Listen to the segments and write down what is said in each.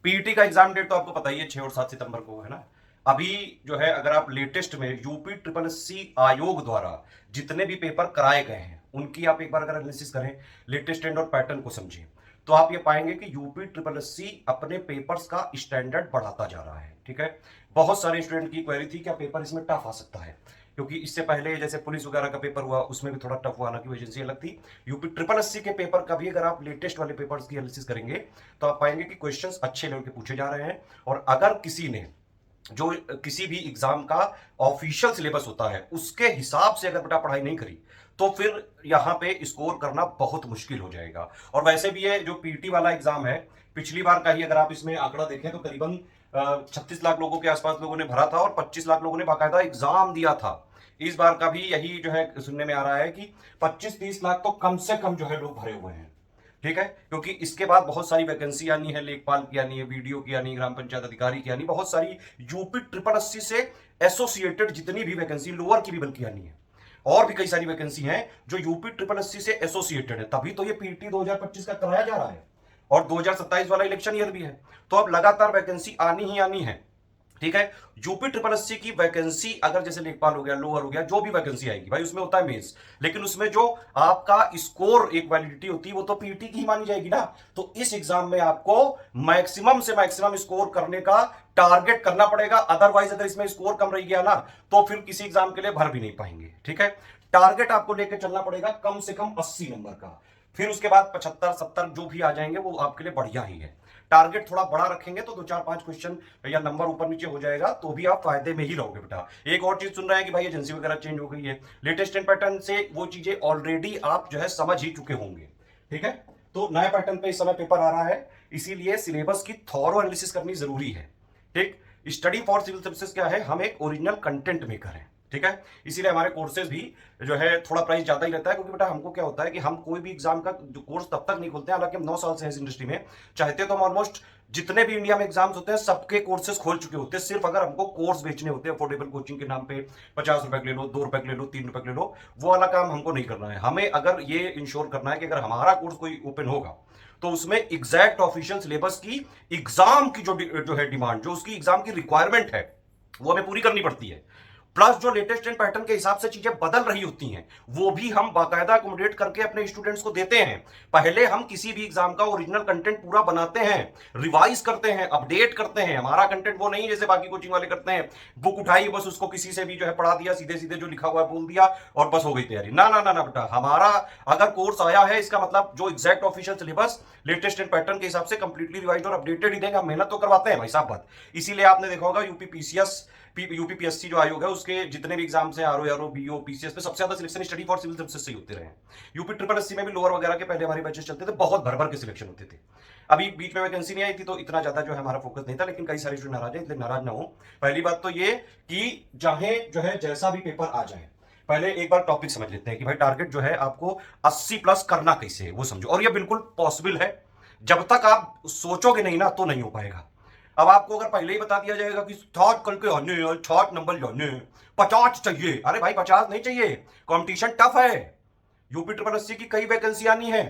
PET का exam date तो आपको पता ही है 6 और 7 सितंबर को है ना। अभी जो है अगर आप लेटेस्ट में यूपी ट्रिपल एस सी आयोग द्वारा जितने भी पेपर कराए गए हैं उनकी आप एक बार अगर एनालिसिस करें, लेटेस्ट ट्रेंड और पैटर्न को समझें, तो आप ये पाएंगे कि यूपी ट्रिपल एस सी अपने पेपर्स का स्टैंडर्ड बढ़ाता जा रहा है। ठीक है, बहुत सारे स्टूडेंट की क्वेरी थी क्या पेपर इसमें टफ आ सकता है, क्योंकि इससे पहले जैसे पुलिस वगैरह का पेपर हुआ उसमें भी थोड़ा टफ हुआ, हालांकि एजेंसी अलग थी। यूपी ट्रिपल एस सी के पेपर का भी अगर आप लेटेस्ट वाले पेपर्स की एनालिसिस करेंगे तो आप पाएंगे कि क्वेश्चंस अच्छे लेवल के पूछे जा रहे हैं। और अगर किसी ने जो किसी भी एग्जाम का ऑफिशियल सिलेबस होता है उसके हिसाब से अगर बेटा पढ़ाई नहीं करी तो फिर यहां पे स्कोर करना बहुत मुश्किल हो जाएगा। और वैसे भी ये जो पीटी वाला एग्जाम है, पिछली बार का ही अगर आप इसमें आंकड़ा देखें तो करीबन 36 लाख लोगों के आसपास लोगों ने भरा था और 25 लाख लोगों ने बाकायदा एग्जाम दिया था। इस बार का भी यही जो है सुनने में आ रहा है कि 25-30 लाख तो कम से कम जो है लोग भरे हुए हैं। ठीक है, क्योंकि इसके बाद बहुत सारी वैकेंसी आनी है, लेखपाल की आनी है, वीडियो की आनी है, ग्राम पंचायत अधिकारी की आनी, बहुत सारी यूपी ट्रिपल एस सी से एसोसिएटेड जितनी भी वैकेंसी, लोअर की भी बल्कि आनी है। और भी कई सारी वैकेंसी हैं जो यूपी ट्रिपल एस सी से एसोसिएटेड है, तभी तो ये पीटी 2025 का कराया जा रहा है और 2027 वाला इलेक्शन ईयर भी है। तो अब लगातार वैकेंसी आनी ही आनी है। ठीक है, यूपी ट्रिपल एस सी की वैकेंसी अगर जैसे लेखपाल हो गया, लोअर हो गया, जो भी वैकेंसी आएगी भाई उसमें होता है मेंस, लेकिन उसमें जो आपका स्कोर एक वैलिडिटी होती है वो तो पीटी की ही मानी जाएगी ना। तो इस एग्जाम में आपको मैक्सिमम से मैक्सिमम स्कोर करने का टारगेट करना पड़ेगा, अदरवाइज अगर इसमें स्कोर कम रह गया ना तो फिर किसी एग्जाम के लिए भर भी नहीं पाएंगे। ठीक है, टारगेट आपको लेकर चलना पड़ेगा कम से कम 80 नंबर का, फिर उसके बाद 75-70 जो भी आ जाएंगे वो आपके लिए बढ़िया ही है। टारगेट थोड़ा बड़ा रखेंगे तो 2-4-5 क्वेश्चन या नंबर ऊपर नीचे हो जाएगा तो भी आप फायदे में ही रहोगे बेटा। एक और चीज सुन रहे हैं कि भाई एजेंसी वगैरह चेंज हो गई है, लेटेस्ट एंड पैटर्न से वो चीजें ऑलरेडी आप जो है समझ ही चुके होंगे। ठीक है, तो नया पैटर्न पे इस समय पेपर आ रहा है, इसीलिए सिलेबस की थॉरो एनालिसिस करनी जरूरी है। ठीक, स्टडी फॉर सिविल सर्विसेज क्या है, हम एक ओरिजिनल कंटेंट मेकर हैं। ठीक है, इसीलिए हमारे कोर्सेज भी जो है थोड़ा प्राइस ज्यादा ही रहता है, क्योंकि बेटा हमको क्या होता है कि हम कोई भी एग्जाम का कोर्स तब तक नहीं खोलते हैं, हालांकि हम 9 साल से हैं इस इंडस्ट्री में, चाहते तो हम ऑलमोस्ट जितने भी इंडिया में एग्जाम्स होते हैं सबके कोर्सेज खोल चुके होते हैं। सिर्फ अगर हमको कोर्स बेचने होते हैं अफोर्डेबल कोचिंग के नाम पे, 50 रुपए ले लो, 2 रुपए ले लो, 3 रुपए ले लो, वो वाला काम हमको नहीं करना है। हमें अगर ये इंश्योर करना है कि अगर हमारा कोर्स कोई ओपन होगा तो उसमें एग्जैक्ट ऑफिशियल सिलेबस की एग्जाम की जो है डिमांड, जो उसकी एग्जाम की रिक्वायरमेंट है वो हमें पूरी करनी पड़ती है। प्लस जो लेटेस्ट ट्रेंड पैटर्न के हिसाब से चीजें बदल रही होती हैं वो भी हम बाकायदा अकोमोडेट करके अपने स्टूडेंट्स को देते हैं। पहले हम किसी भी एग्जाम का ओरिजिनल कंटेंट पूरा बनाते हैं, रिवाइज करते हैं, अपडेट करते हैं। हमारा कंटेंट वो नहीं जैसे बाकी कोचिंग वाले करते हैं, बुक उठाई बस उसको किसी से भी जो है पढ़ा दिया, सीधे सीधे जो लिखा हुआ है बोल दिया और बस हो गई तैयारी। ना ना ना ना बेटा, हमारा अगर कोर्स आया है इसका मतलब जो exact official syllabus latest trend pattern के हिसाब से कंप्लीटली रिवाइज और अपडेटेड ही देंगे। हम मेहनत तो करवाते हैं भाई साहब बात। इसीलिए आपने देखा होगा यूपीपीएससी जो आयोग है उसके जितने भी एग्जाम्स हैं, आरओ, बीओ, पीसीएस पे सबसे ज्यादा selection study for civil services से ही होते रहे। यूपी ट्रिपल एससी में भी लोअर वगैरह के पहले हमारे बैचेस चलते थे, बहुत भर भर के सिलेक्शन होते थे। अभी बीच में वैकेंसी नहीं आई थी तो इतना ज्यादा जो है हमारा फोकस नहीं था, लेकिन कई सारे स्टूडेंट नाराज है, इसलिए नाराज ना हो। पहली बात तो ये कि चाहे जो है जैसा भी पेपर आ जाए, पहले एक बार टॉपिक समझ लेते हैं कि भाई टारगेट जो है आपको 80 प्लस करना कैसे है वो समझो, और ये बिल्कुल पॉसिबल है। जब तक आप सोचोगे नहीं ना तो नहीं हो पाएगा। अब आपको अगर पहले ही बता दिया जाएगा कि 60 कल के आने और 60 नंबर लाने, 50 चाहिए, अरे भाई 50 नहीं चाहिए, कंपटीशन टफ है। यूपी ट्रिपल एससी की कई वैकेंसी आनी है,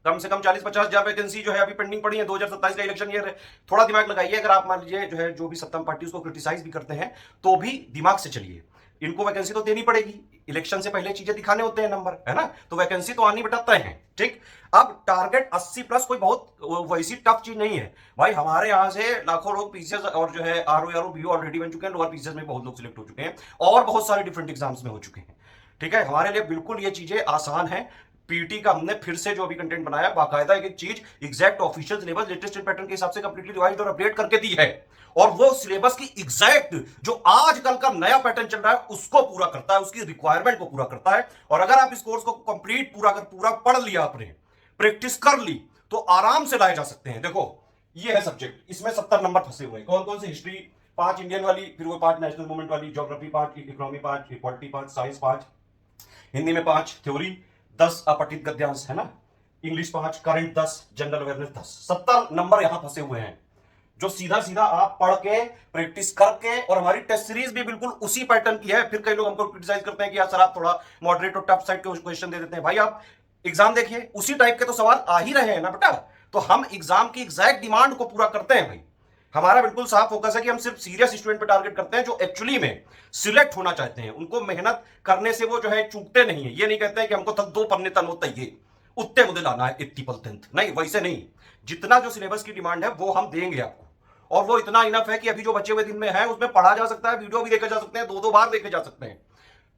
कम से कम 40-50 हजार वैकेंसी जो है अभी पेंडिंग पड़ी है। 2027 का इलेक्शन ईयर है, थोड़ा दिमाग लगाइए। अगर आप मान लीजिए जो है जो भी सत्ता पार्टी उसको क्रिटिसाइज भी करते हैं तो भी दिमाग से चलिए, इनको वैकेंसी तो देनी पड़ेगी, इलेक्शन से पहले चीजें दिखाने होते हैं नंबर, है ना, तो वैकेंसी तो आनी बेटा तय है। ठीक, अब टारगेट 80 प्लस कोई बहुत वैसी टफ चीज नहीं है भाई। हमारे यहां से लाखों लोग पीसीएस और जो है आरओ बीओ ऑलरेडी बन चुके हैं, लोअर पीसीएस में बहुत लोग सिलेक्ट हो चुके हैं और बहुत सारे डिफरेंट एग्जाम्स में हो चुके हैं। ठीक है, हमारे लिए बिल्कुल ये चीजें आसान है। पीटी का हमने फिर से जो अभी कंटेंट बनाया बाकायदा एक चीज exact official syllabus latest pattern के हिसाब से कंप्लीटली रिवाइज्ड और अपडेट करके दी है, और वो सिलेबस की एग्जैक्ट जो आजकल का नया पैटर्न चल रहा है उसको पूरा करता है, उसकी रिक्वायरमेंट को पूरा करता है। और अगर आप इस कोर्स को कंप्लीट पूरा पढ़ लिया, आपने प्रैक्टिस कर ली, तो आराम से लाए जा सकते हैं। देखो ये है सब्जेक्ट, इसमें 70 नंबर फंसे हुए हैं। कौन कौन से? हिस्ट्री 5 इंडियन वाली, फिर वो 5 नेशनल मूवमेंट वाली, geography 5, economy 5, equality 5, science 5, Hindi में 5, थ्योरी 10, अपठित गद्यांश है ना, English 5, current 10, general awareness 10। 70 number यहां फंसे हुए हैं जो सीधा सीधा आप पढ़ के प्रैक्टिस करके, और हमारी टेस्ट सीरीज भी बिल्कुल उसी पैटर्न की है। फिर कई लोग हमको क्रिटिसाइज करते हैं कि यार सर आप थोड़ा मॉडरेट और टफ साइड के क्वेश्चन दे देते हैं। भाई आप एग्जाम देखिए, उसी टाइप के तो सवाल आ ही रहे हैं ना बेटा। तो हम एग्जाम की एग्जैक्ट डिमांड को पूरा करते हैं भाई। हमारा बिल्कुल साफ फोकस है कि हम सिर्फ सीरियस स्टूडेंट पे टारगेट करते हैं जो एक्चुअली में सिलेक्ट होना चाहते हैं। उनको मेहनत करने से वो जो है चूकते नहीं है। ये नहीं कहते हैं कि हमको तक 2 पन्ने तन होता है, ये उत्ते मुझे लाना है 80%, नहीं, वैसे नहीं। जितना जो सिलेबस की डिमांड है वो हम देंगे आपको, और वो इतना इनफ है कि अभी जो बचे हुए दिन में है उसमें पढ़ा जा सकता है, वीडियो भी देखे जा सकते हैं, 2-2 बार देखे जा सकते हैं,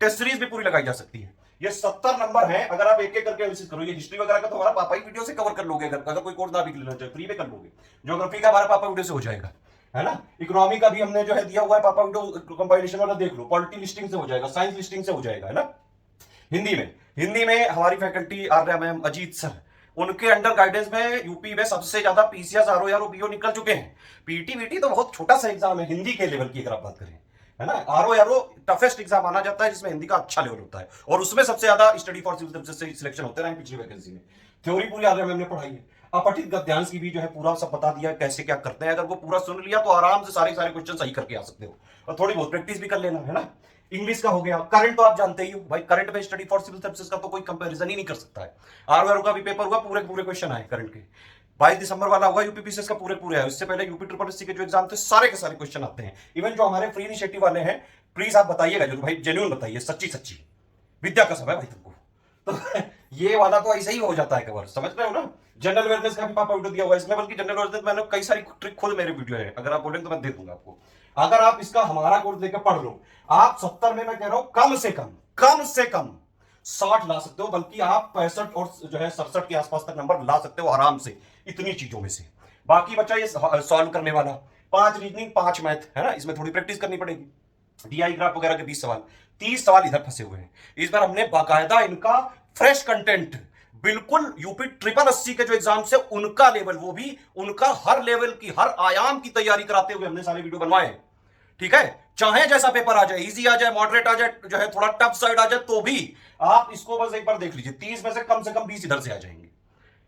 टेस्ट सीरीज भी पूरी लगाई जा सकती है। ये 70 नंबर है, अगर आप एक एक करके एनालिसिस करोगे। हिस्ट्री वगैरह का तो हमारा पापा ही वीडियो से कवर कर लोगे, अगर कोई कोर्स ना भी लेना चाहे फ्री में कर लोगे। ज्योग्राफी का हमारा पापा वीडियो से हो जाएगा, है ना। इकोनॉमी का भी हमने जो है दिया हुआ है पापा वीडियो, कंपाइलेशन वाला देख लो। पॉलिटी लिस्टिंग से हो जाएगा, साइंस लिस्टिंग से हो जाएगा, है ना। हिंदी में हमारी faculty Arya ma'am, Ajit sir, उनके अंडर गाइडेंस में यूपी में सबसे ज्यादा पीसीएस, आरओ बीओ निकल चुके हैं। पीटी वीटी तो बहुत छोटा सा एग्जाम है हिंदी के लेवल की अगर आप बात करें, है ना। आरओ टफेस्ट एग्जाम माना जाता है जिसमें हिंदी का अच्छा लेवल होता है, और उसमें सबसे ज्यादा स्टडी फॉर सिविल सर्विसेज से सिलेक्शन होते हैं पिछली वैकेंसी में। थ्योरी पूरी आर्या मैम ने पढ़ाई है। अपठित गद्यांश की भी जो है पूरा सब बता दिया है कैसे क्या करते हैं। अगर वो पूरा सुन लिया तो आराम से सारे क्वेश्चन सही करके आ सकते हो, और थोड़ी बहुत प्रैक्टिस भी कर लेना, है ना। इंग्लिश का हो गया। करंट तो आप जानते ही हो भाई, करंट में स्टडी फॉर सिविल सर्विसेज का तो कोई कंपैरिजन ही नहीं कर सकता है। आरओआर का भी पेपर हुआ, पूरे क्वेश्चन आए करंट के। 22 दिसंबर वाला हुआ यूपीपीसीएस का पूरे है। इससे पहले यूपी ट्रिपल एससी के जो एग्जाम थे सारे के सारे क्वेश्चन आते हैं। इवन जो हमारे फ्री इनिशिएटिव वाले हैं, प्लीज आप बताइएगा जरूर भाई, जेन्युइन बताइए, सच्ची विद्या का समय भाई तुमको। तो ये वाला तो ऐसा ही हो जाता है कवर, समझ रहे हो ना। जनरल अवेयरनेस का भी पापा वीडियो दिया हुआ है इसमें, बल्कि जनरल अवेयरनेस मैंने कई सारी ट्रिक खुद मेरे वीडियो है, अगर आप बोलेंगे तो मैं दे दूंगा आपको। अगर आप इसका हमारा कोर्स लेकर पढ़ लो, आप 70 में मैं कह रहा हूं कम से कम 60 ला सकते हो, बल्कि आप 65 और जो है 67 के आसपास तक नंबर ला सकते हो आराम से, इतनी चीजों में से। बाकी बच्चा ये सॉल्व करने वाला 5 रीजनिंग 5 मैथ, है ना, इसमें थोड़ी प्रैक्टिस करनी पड़ेगी। डीआई ग्राफ वगैरह के 20 सवाल, 30 सवाल इधर फंसे हुए हैं। इस बार हमने बाकायदा इनका फ्रेश कंटेंट, बिल्कुल यूपी ट्रिपल एससी के जो एग्जाम से उनका लेवल, वो भी उनका हर लेवल की, हर आयाम की तैयारी कराते हुए हमने सारे वीडियो बनवाए। ठीक है, चाहे जैसा पेपर आ जाए, इजी आ जाए, मॉडरेट आ जाए, जो है थोड़ा टफ साइड आ जाए, तो भी आप इसको बस एक बार देख लीजिए। 30 में से कम 20 इधर से आ जाएंगे,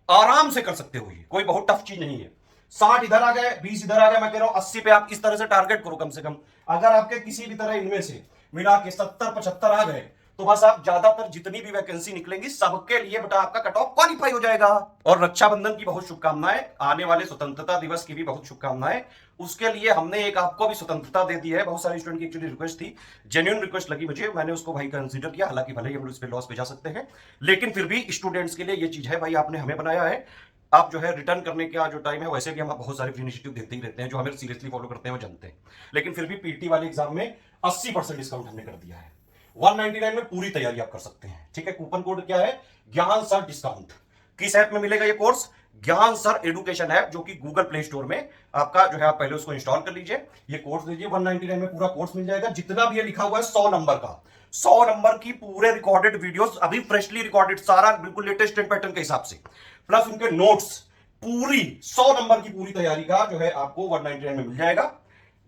आराम से कर सकते हो। ये कोई बहुत टफ चीज नहीं है। 60 इधर आ गए, 20 इधर आ गए, मैं कह रहा हूं 80 पे आप इस तरह से टारगेट करो कम से कम। अगर आपके किसी भी तरह इनमें से मिला के 70-75 आ गए, तो बस आप ज्यादातर जितनी भी वैकेंसी निकलेंगी सबके लिए बेटा आपका कट ऑफ क्वालिफाई हो जाएगा। और रक्षाबंधन की बहुत शुभकामनाएं, आने वाले स्वतंत्रता दिवस की भी बहुत शुभकामनाएं। उसके लिए हमने एक आपको भी स्वतंत्रता दे दी है। बहुत सारे स्टूडेंट की एक्चुअली रिक्वेस्ट थी, जेन्युइन रिक्वेस्ट लगी मुझे, मैंने उसको भाई कंसीडर किया। हालांकि भले ही हम उस पर लॉस पे जा सकते हैं, लेकिन फिर भी स्टूडेंट्स के लिए ये चीज है भाई, आपने हमें बनाया है। आप जो है रिटर्न करने का जो टाइम है, वैसे भी हम बहुत सारे इनिशिएटिव देते ही रहते हैं, जो हमें सीरियसली फॉलो करते हैं वो जानते हैं। लेकिन फिर भी पीटी वाले एग्जाम में 80% डिस्काउंट हमने कर दिया है। 199 में पूरी तैयारी आप कर सकते हैं। ठीक है, कूपन कोड क्या है? ज्ञान सर डिस्काउंट। किस ऐप में मिलेगा ये कोर्स? ज्ञान सर एजुकेशन ऐप, जो कि गूगल प्ले स्टोर में आपका जो है, आप पहले उसको इंस्टॉल कर लीजिए, ये कोर्स लीजिए। 199 में पूरा कोर्स मिल जाएगा। जितना भी ये लिखा हुआ है 100 नंबर का, 100 नंबर की पूरे रिकॉर्डेड वीडियोस, अभी फ्रेशली रिकॉर्डेड, सारा बिल्कुल लेटेस्ट पैटर्न के हिसाब से, प्लस उनके नोट्स, पूरी 100 नंबर की पूरी तैयारी का जो है आपको 199 में मिल जाएगा।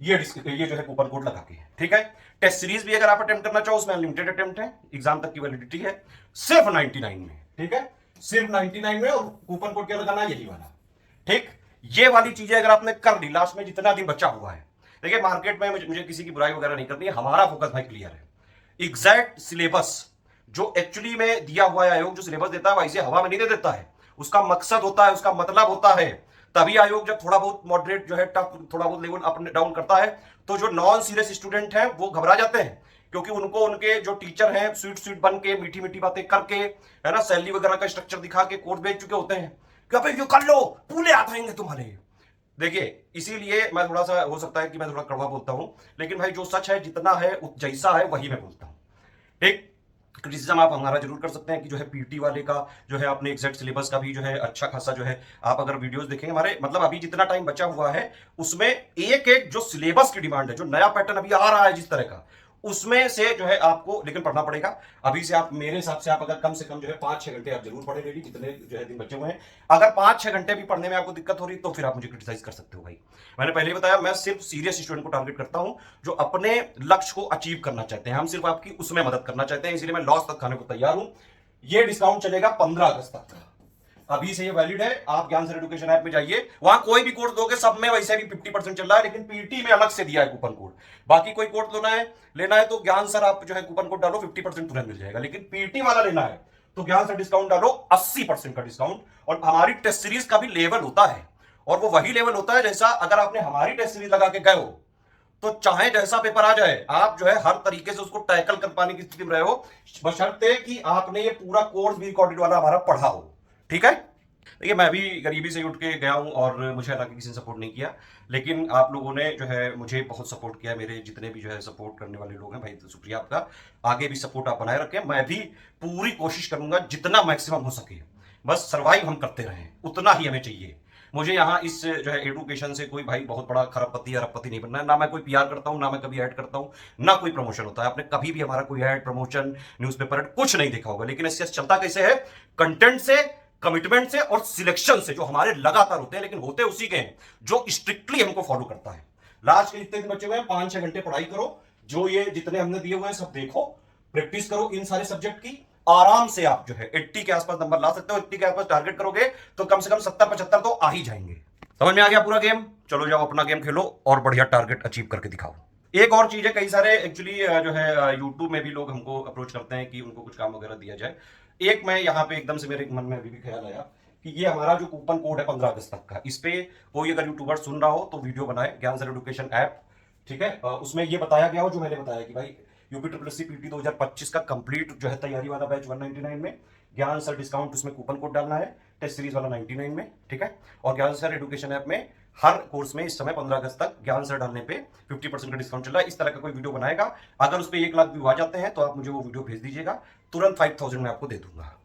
ये जो है कूपन कोड लगा के। ठीक है, टेस्ट सीरीज भी अगर आप अटेम्प्ट करना चाहो, उसमें अनलिमिटेड अटेम्प्ट है, एग्जाम तक की वैलिडिटी है, सिर्फ 99 में। ठीक है, सिर्फ 99 में, और कूपन कोड क्या लगाना है? यही वाला। ठीक, ये वाली चीजें अगर आपने कर ली, लास्ट में जितना दिन बचा हुआ है, देखिए मार्केट में मुझे किसी की बुराई वगैरह नहीं करनी है, हमारा फोकस भाई क्लियर है। एग्जैक्ट सिलेबस जो एक्चुअली में दिया हुआ है, आयोग जो सिलेबस देता है वैसे हवा में नहीं दे देता है, उसका मकसद होता है, उसका मतलब होता है। तभी आयोग जब थोड़ा बहुत मॉडरेट जो है टफ, थोड़ा बहुत लेवल अप डाउन करता है, तो जो नॉन सीरियस स्टूडेंट हैं वो घबरा जाते हैं, क्योंकि उनको उनके जो टीचर हैं स्वीट बन के, मीठी मीठी बातें करके, है ना, सैलरी वगैरह का स्ट्रक्चर दिखा के कोर्स बेच चुके होते हैं कि अबे ये कर लो, पूरे आ जाएंगे तुम्हारे। देखिए, इसीलिए मैं थोड़ा सा, हो सकता है कि मैं थोड़ा कड़वा बोलता हूं, लेकिन भाई जो सच है, जितना है जैसा है वही मैं बोलता हूं। ठीक, क्रिटिसिज्म आप हमारा जरूर कर सकते हैं कि जो है पीटी वाले का जो है अपने एग्जैक्ट सिलेबस का भी जो है अच्छा खासा जो है, आप अगर वीडियोस देखेंगे हमारे, मतलब अभी जितना टाइम बचा हुआ है उसमें एक एक जो सिलेबस की डिमांड है, जो नया पैटर्न अभी आ रहा है जिस तरह का, उसमें से जो है आपको लेकिन पढ़ना पड़ेगा। अभी से आप, मेरे हिसाब से आप अगर कम से कम जो है 5-6 घंटे आप जरूर पढ़े डेली, जितने जो है दिन बचे हुए हैं। अगर 5-6 घंटे भी पढ़ने में आपको दिक्कत हो रही तो फिर आप मुझे क्रिटिसाइज कर सकते हो भाई। मैंने पहले ही बताया, मैं सिर्फ सीरियस स्टूडेंट को टारगेट करता हूं, जो अपने लक्ष्य को अचीव करना चाहते हैं। हम सिर्फ आपकी उसमें मदद करना चाहते हैं, इसलिए मैं लॉस तक खाने को तैयार हूं। ये डिस्काउंट चलेगा 15 अगस्त तक, अभी से ये वैलिड है। आप ज्ञान सर एजुकेशन ऐप में जाइए, वहां कोई भी कोर्स दोगे सब में वैसे भी 50% चल रहा है, लेकिन पीटी में अलग से दिया है कूपन कोड। बाकी कोई कोर्स लेना है तो ज्ञान सर आप जो है कूपन कोड डालो, 50% तुरंत मिल जाएगा। लेकिन पीटी वाला लेना है तो ज्ञान सर डिस्काउंट डालो 80% का डिस्काउंट। और हमारी टेस्ट सीरीज का भी लेवल होता है, और वो वही लेवल होता है जैसा अगर आपने हमारी टेस्ट सीरीज लगा के गए हो तो चाहे जैसा पेपर आ जाए आप जो है हर तरीके से उसको टैकल कर पाने की स्थिति में रहे हो, बशर्ते कि आपने ये पूरा कोर्स भी रिकॉर्डेड वाला हमारा पढ़ा हो। ठीक है, देखिए मैं भी गरीबी से उठ के गया हूं और मुझे हालांकि किसी ने सपोर्ट नहीं किया, लेकिन आप लोगों ने जो है मुझे बहुत सपोर्ट किया। मेरे जितने भी जो है सपोर्ट करने वाले लोग हैं भाई, तो शुक्रिया आपका। आगे भी सपोर्ट आप बनाए रखें, मैं भी पूरी कोशिश करूंगा जितना मैक्सिमम हो सके, बस सर्वाइव हम करते रहें, उतना ही हमें चाहिए। मुझे यहाँ इस जो है एडुकेशन से कोई भाई बहुत बड़ा खरबपति या अरबपति नहीं बनना है। ना मैं कोई पीआर करता हूँ, ना मैं कभी ऐड करता हूँ, ना कोई प्रमोशन होता है। आपने कभी भी हमारा कोई ऐड, प्रमोशन, न्यूज़पेपर ऐड कुछ नहीं देखा होगा। लेकिन इससे चलता कैसे है? कंटेंट से, कमिटमेंट से और सिलेक्शन से, जो हमारे लगातार होते हैं, लेकिन होते उसी के हैं जो स्ट्रिक्टली हमको फॉलो करता है। लास्ट के जितने दिन बचे हुए हैं 5-6 घंटे पढ़ाई करो, जो ये जितने हमने दिए हुए हैं सब देखो, प्रैक्टिस करो इन सारे सब्जेक्ट की। आराम से आप जो है 80 के आसपास नंबर ला सकते हो। 80 के आसपास टारगेट करोगे तो कम से कम 70-75 तो आ ही जाएंगे। समझ में आ गया पूरा गेम? चलो जाओ अपना गेम खेलो और बढ़िया टारगेट अचीव करके दिखाओ। एक और चीज है, कई सारे एक्चुअली जो है यूट्यूब में भी लोग हमको अप्रोच करते हैं कि उनको कुछ काम वगैरह दिया जाए। एक मैं यहाँ पे एकदम से मेरे मन में अभी भी ख्याल आया कि ये हमारा जो कूपन कोड है 15 अगस्त तक का, इस पे कोई अगर यूट्यूबर सुन रहा हो तो वीडियो बनाए, ज्ञान सर एजुकेशन ऐप, ठीक है, उसमें ये बताया गया हो जो मैंने बताया कि भाई यूपी ट्रिपल पीटी 2025 का कंप्लीट जो है तैयारी वाला बैच 199 में, ज्ञान सर डिस्काउंट उसमें कूपन कोड डालना है, टेस्ट सीरीज वाला 99 में, ठीक है। और ज्ञान सर एजुकेशन ऐप में हर कोर्स में इस समय 15 अगस्त तक ज्ञान सर डालने पे 50% का डिस्काउंट चल रहा है। इस तरह का कोई वीडियो बनाएगा, अगर उस पर 1 लाख व्यू आ जाते हैं तो आप मुझे वो वीडियो भेज दीजिएगा, तुरंत 5000 में आपको दे दूंगा।